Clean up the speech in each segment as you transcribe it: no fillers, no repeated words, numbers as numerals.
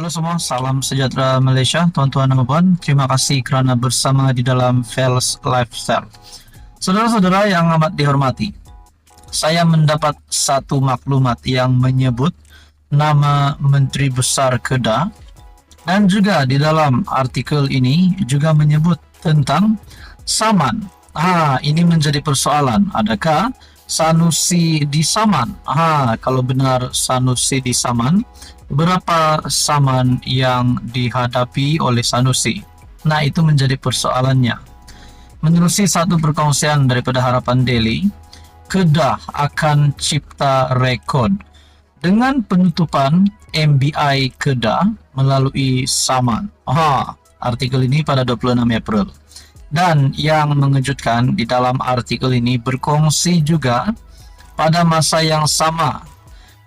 Halo semua, salam sejahtera Malaysia, tuan-tuan dan puan. Terima kasih kerana bersama di dalam Fels Lifestyle. Saudara-saudara yang amat dihormati, saya mendapat satu maklumat yang menyebut nama Menteri Besar Kedah, dan juga di dalam artikel ini juga menyebut tentang Saman. Ini menjadi persoalan. Adakah Sanusi di Saman? Kalau benar Sanusi di Saman, berapa saman yang dihadapi oleh Sanusi? Nah, itu menjadi persoalannya. Menerusi satu perkongsian daripada Harapan Daily, Kedah akan cipta rekod dengan penutupan MBI Kedah melalui saman. Artikel ini pada 26 April. Dan yang mengejutkan, di dalam artikel ini berkongsi juga pada masa yang sama,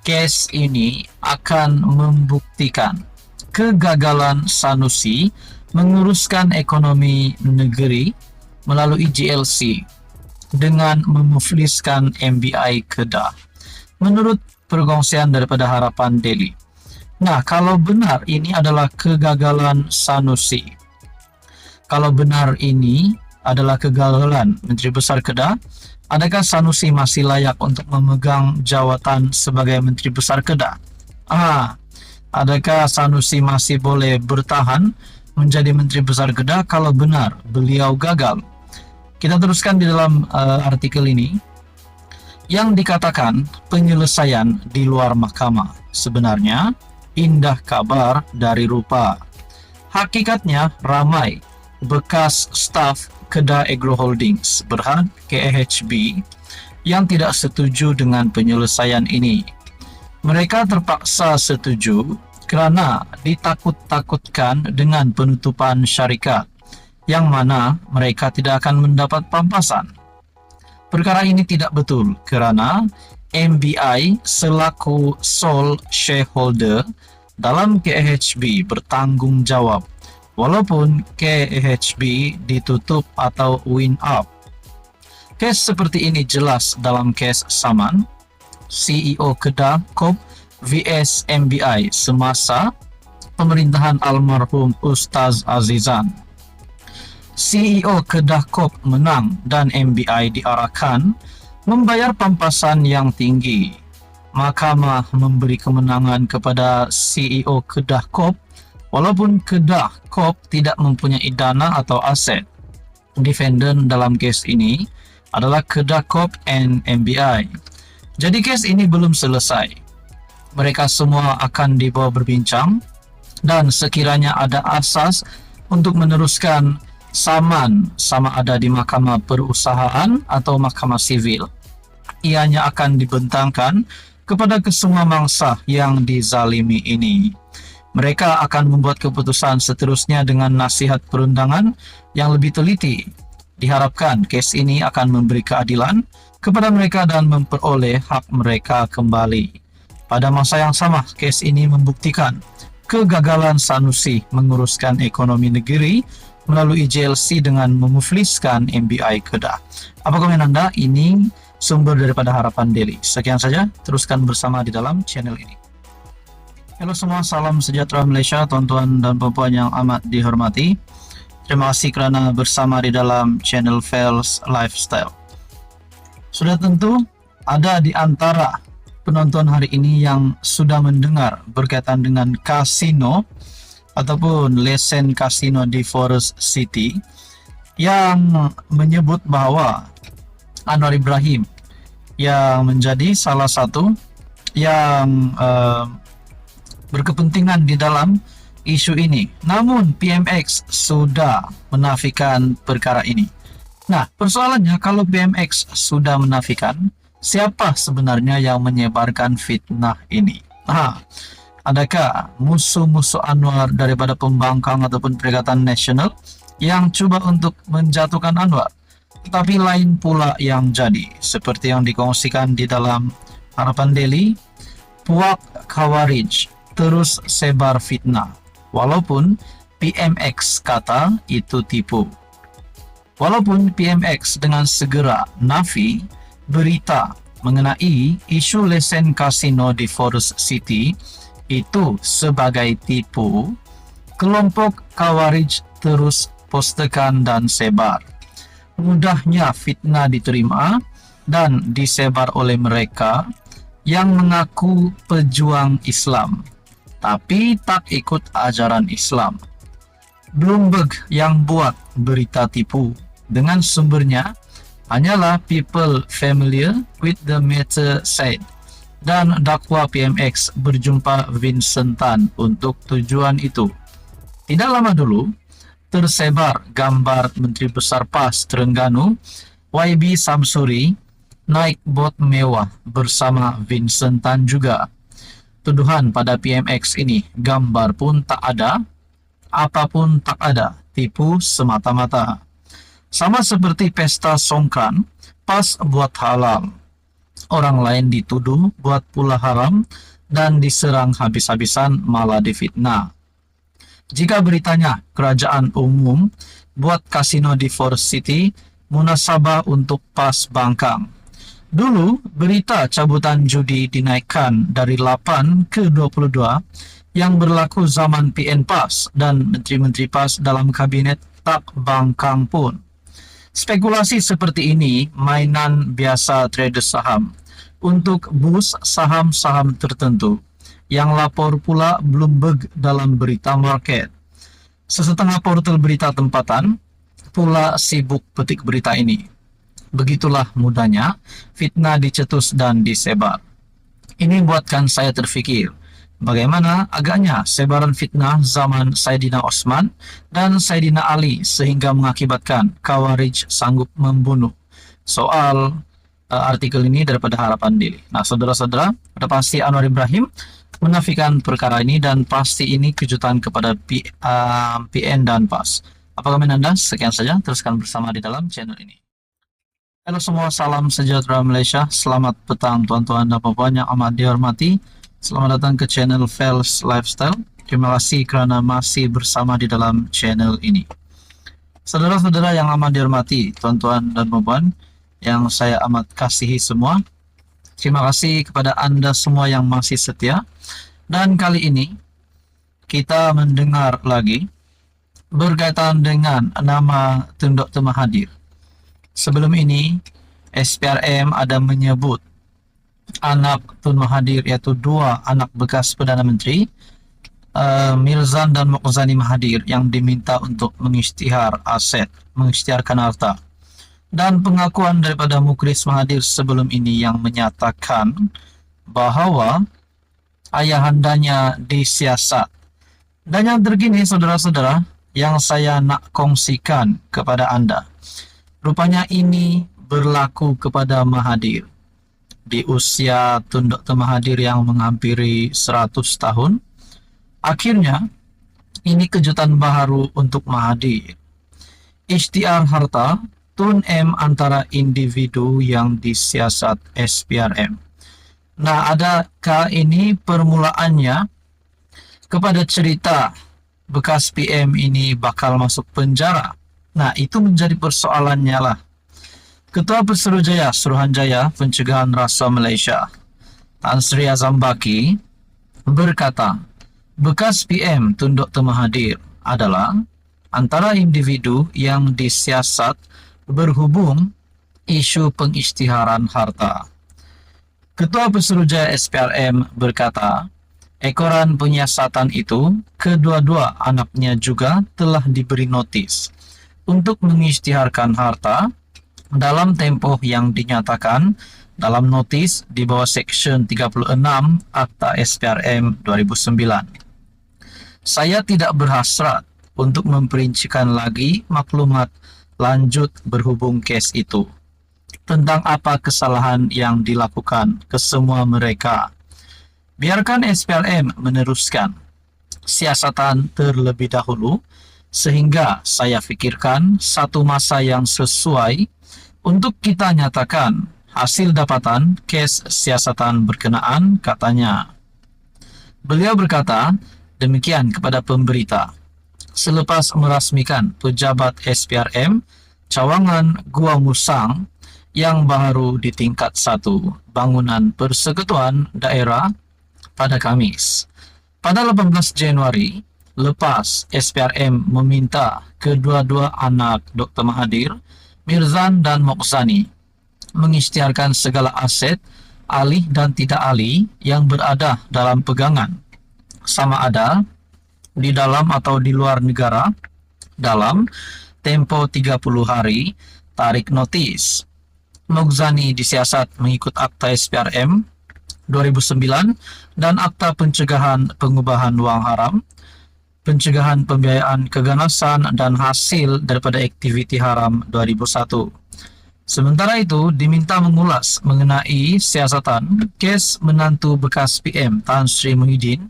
kes ini akan membuktikan kegagalan Sanusi menguruskan ekonomi negeri melalui GLC dengan memufliskan MBI Kedah, menurut perkongsian daripada Harapan Daily. Nah, kalau benar ini adalah kegagalan Sanusi, kalau benar ini adalah kegagalan Menteri Besar Kedah, adakah Sanusi masih layak untuk memegang jawatan sebagai Menteri Besar Kedah? Adakah Sanusi masih boleh bertahan menjadi Menteri Besar Kedah kalau benar beliau gagal? Kita teruskan di dalam artikel ini, yang dikatakan penyelesaian di luar mahkamah. Sebenarnya indah kabar dari rupa. Hakikatnya ramai bekas staf Kedah Agro Holdings Berhad KAHB yang tidak setuju dengan penyelesaian ini. Mereka terpaksa setuju kerana ditakut-takutkan dengan penutupan syarikat, yang mana mereka tidak akan mendapat pampasan. Perkara ini tidak betul kerana MBI selaku sole shareholder dalam KAHB bertanggungjawab walaupun KAHB ditutup atau wind up. Kes seperti ini jelas dalam kes Saman, CEO Kedah Corp vs MBI semasa pemerintahan almarhum Ustaz Azizan. CEO Kedah Corp menang dan MBI diarahkan membayar pampasan yang tinggi. Mahkamah memberi kemenangan kepada CEO Kedah Corp walaupun Kedah Corp tidak mempunyai dana atau aset. Defendant dalam kes ini adalah Kedah Corp and MBI. Jadi kes ini belum selesai. Mereka semua akan dibawa berbincang, dan sekiranya ada asas untuk meneruskan saman sama ada di Mahkamah Perusahaan atau Mahkamah Sivil, ianya akan dibentangkan kepada kesemua mangsa yang dizalimi ini. Mereka akan membuat keputusan seterusnya dengan nasihat perundangan yang lebih teliti. Diharapkan kes ini akan memberi keadilan kepada mereka dan memperoleh hak mereka kembali. Pada masa yang sama, kes ini membuktikan kegagalan Sanusi menguruskan ekonomi negeri melalui GLC dengan memufliskan MBI Kedah. Apa komen Anda? Ini sumber daripada Harapan Daily. Sekian saja, teruskan bersama di dalam channel ini. Halo semua, salam sejahtera Malaysia, tuan-tuan dan puan yang amat dihormati. Terima kasih kerana bersama di dalam channel Fels Lifestyle. Sudah tentu ada di antara penonton hari ini yang sudah mendengar berkaitan dengan kasino ataupun lesen kasino di Forest City yang menyebut bahawa Anwar Ibrahim yang menjadi salah satu yang berkepentingan di dalam isu ini. Namun PMX sudah menafikan perkara ini. Nah, persoalannya kalau PMX sudah menafikan, siapa sebenarnya yang menyebarkan fitnah ini? Adakah musuh-musuh Anwar daripada pembangkang ataupun Perikatan Nasional yang cuba untuk menjatuhkan Anwar? Tetapi lain pula yang jadi, seperti yang dikongsikan di dalam Harapan Daily, puak Khawarij terus sebar fitnah, walaupun PMX kata itu tipu. Walaupun PMX dengan segera nafi berita mengenai isu lesen kasino di Forest City itu sebagai tipu, kelompok Khawarij terus postekan dan sebar. Mudahnya fitnah diterima dan disebar oleh mereka yang mengaku pejuang Islam, tapi tak ikut ajaran Islam. Bloomberg yang buat berita tipu dengan sumbernya hanyalah people familiar with the matter said, dan dakwa PMX berjumpa Vincent Tan untuk tujuan itu. Tidak lama dulu, tersebar gambar Menteri Besar PAS Terengganu, YB Samsuri, naik bot mewah bersama Vincent Tan juga. Tuduhan pada PMX ini, gambar pun tak ada, apapun tak ada, tipu semata-mata. Sama seperti pesta songkran, PAS buat halal. Orang lain dituduh buat pula haram dan diserang habis-habisan, malah difitnah. Jika beritanya kerajaan umum buat kasino di Forest City, munasabah untuk PAS bangkang. Dulu berita cabutan judi dinaikkan dari 8 ke 22 yang berlaku zaman PN PAS dan menteri-menteri PAS dalam kabinet tak bangkang pun. Spekulasi seperti ini mainan biasa trader saham untuk boost saham-saham tertentu, yang lapor pula Bloomberg dalam berita market. Sesetengah portal berita tempatan pula sibuk petik berita ini. Begitulah mudahnya fitnah dicetus dan disebar. Ini buatkan saya terfikir, bagaimana agaknya sebaran fitnah zaman Saidina Osman dan Saidina Ali sehingga mengakibatkan Khawarij sanggup membunuh. Soal artikel ini daripada Harapan Daily. Nah, saudara-saudara, ada pasti Anwar Ibrahim menafikan perkara ini dan pasti ini kejutan kepada PN dan PAS. Apa komen Anda? Sekian saja, teruskan bersama di dalam channel ini. Halo semua, salam sejahtera Malaysia. Selamat petang tuan-tuan dan puan yang amat dihormati. Selamat datang ke channel Fels Lifestyle. Terima kasih kerana masih bersama di dalam channel ini. Saudara-saudara yang amat dihormati, tuan-tuan dan puan yang saya amat kasihi semua, terima kasih kepada Anda semua yang masih setia. Dan kali ini kita mendengar lagi berkaitan dengan nama Tun Dr. Mahathir. Sebelum ini SPRM ada menyebut anak Tun Mahathir, yaitu dua anak bekas Perdana Menteri, Mirzan dan Muqzani Mahathir, yang diminta untuk mengisytihar aset, mengisytiharkan harta. Dan pengakuan daripada Mukhlis Mahathir sebelum ini yang menyatakan bahawa ayahandanya disiasat. Dan yang terkini, saudara-saudara, yang saya nak kongsikan kepada Anda, rupanya ini berlaku kepada Mahathir. Di usia Tun Dr. Mahathir yang menghampiri 100 tahun, akhirnya ini kejutan baru untuk Mahathir. Isytihar harta Tun M antara individu yang disiasat SPRM. Nah, adakah ini permulaannya kepada cerita bekas PM ini bakal masuk penjara? Nah, itu menjadi persoalannya lah. Ketua Pesuruhjaya Suruhanjaya Pencegahan Rasuah Malaysia, Tan Sri Azam Baki, berkata, bekas PM Tun Dr. Mahathir adalah antara individu yang disiasat berhubung isu pengisytiharan harta. Ketua Pesuruhjaya SPRM berkata, ekoran penyiasatan itu, kedua-dua anaknya juga telah diberi notis untuk mengisytiharkan harta dalam tempoh yang dinyatakan dalam notis di bawah Seksyen 36 Akta SPRM 2009. Saya tidak berhasrat untuk memperincikan lagi maklumat lanjut berhubung kes itu, tentang apa kesalahan yang dilakukan ke semua mereka. Biarkan SPRM meneruskan siasatan terlebih dahulu, sehingga saya fikirkan satu masa yang sesuai untuk kita nyatakan hasil dapatan kes siasatan berkenaan, katanya. Beliau berkata demikian kepada pemberita selepas merasmikan pejabat SPRM Cawangan Gua Musang yang baru di tingkat 1 bangunan persekutuan daerah pada Khamis. Pada 18 Januari, lepas SPRM meminta kedua-dua anak Dr. Mahathir, Mirzan dan Mokhzani, mengisytiharkan segala aset, alih dan tidak alih yang berada dalam pegangan, sama ada di dalam atau di luar negara, dalam tempo 30 hari, tarik notis. Mokhzani disiasat mengikut Akta SPRM 2009 dan Akta Pencegahan Pengubahan Wang Haram, Pencegahan Pembiayaan Keganasan dan Hasil daripada Aktiviti Haram 2001. Sementara itu, diminta mengulas mengenai siasatan kes menantu bekas PM Tan Sri Muhyiddin.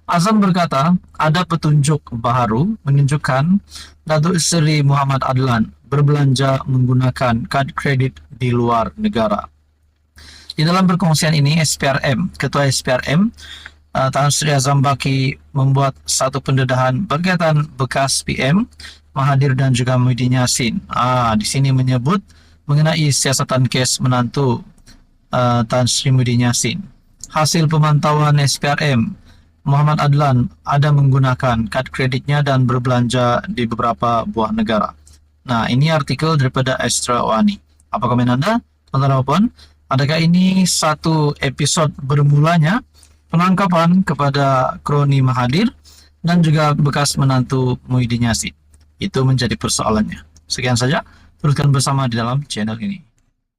Azam berkata, ada petunjuk baharu menunjukkan Datuk Seri Muhammad Adlan berbelanja menggunakan kad kredit di luar negara. Di dalam perkongsian ini, Ketua SPRM, Tan Sri Azam Baki membuat satu pendedahan berkaitan bekas PM Mahathir dan juga Muhyiddin Yassin. Di sini menyebut mengenai siasatan kes menantu Tan Sri Muhyiddin Yassin. Hasil pemantauan SPRM, Muhammad Adlan ada menggunakan kad kreditnya dan berbelanja di beberapa buah negara. Nah, ini artikel daripada Astra Wani. Apa komen Anda? Tuan-tuan, adakah ini satu episod bermulanya penangkapan kepada kroni Mahathir dan juga bekas menantu Muhyiddin Yassin? Itu menjadi persoalannya. Sekian saja, teruskan bersama di dalam channel ini.